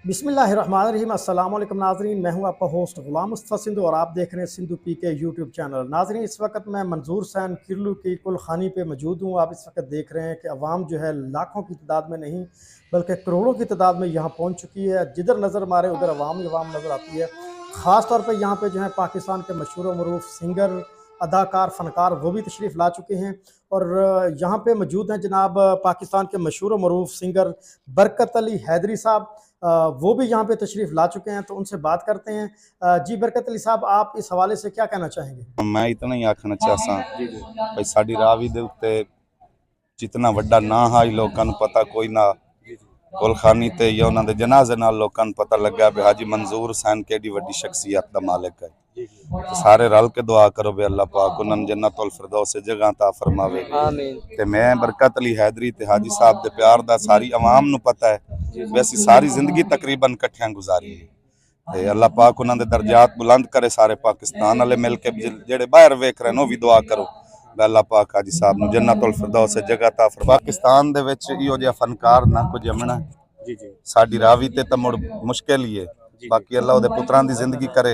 बिस्मिल्लाहिर्रहमानिर्रहीम। अस्सलाम वालेकुम नाज़रीन, मैं हूं आपका होस्ट गुलाम मुस्तफ़ा सिंधु और आप देख रहे हैं सिंधु पी के यूट्यूब चैनल। नाज़रीन, इस वक्त मैं मंजूर सैन किरलू की कुलखानी पे मौजूद हूं। आप इस वक्त देख रहे हैं कि अवाम जो है लाखों की तादाद में नहीं बल्कि करोड़ों की तादाद में यहाँ पहुँच चुकी है। जिधर नज़र मारे उधर अवाम ही अवाम नज़र आती है। ख़ास तौर पर यहाँ पर जो है पाकिस्तान के मशहूर मरूफ सिंगर, अदाकार, फ़नकार वो भी तशरीफ़ ला चुके हैं। और यहाँ पे मौजूद हैं जनाब पाकिस्तान के मशहूर मरूफ सिंगर बरकत अली हैदरी साहब। वो भी यहाँ पे तशरीफ़ ला चुके हैं, तो उनसे बात करते हैं। जी बरकत अली साहब, आप इस हवाले से क्या कहना चाहेंगे? मैं इतना ही आखना चाहसा भाई साडी रावी दे उत्ते जितना वड्डा ना है लोगों को पता कोई ना कुलखानी ते या उन्हां दे जनाजे नाल लोगों को पता लगा भी हाजी मंजूर सैन केडी वड्डी शख्सियत दा मालिक है। तो सारे रल के दुआ करो भी अल्लाह पाक उन्हां जन्नतुल फिरदौस जगह ता फरमावे। ते मैं बरकत अली हैदरी ते हाजी साहब दे प्यार दा सारी अवाम नू पता है, वैसी सारी जिंदगी तकरीबन कट्ठियां गुजारी है। ते अल्लाह पाक उन्हां दे दर्जात बुलंद करे। सारे पाकिस्तान वाले मिल के जेड़े बाहर वेख रहे ने भी दुआ करो अल्लाह पाक हाजी साहब नू जन्नतुल फिरदौस जगह ता फरमावे। पाकिस्तान दे विच इहो जिहा फनकार ना कोई जमना साडी रावी ते तां मुड़ मुश्किल ही है। बाकी अल्लाह उहदे पुत्रां दी जिंदगी करे।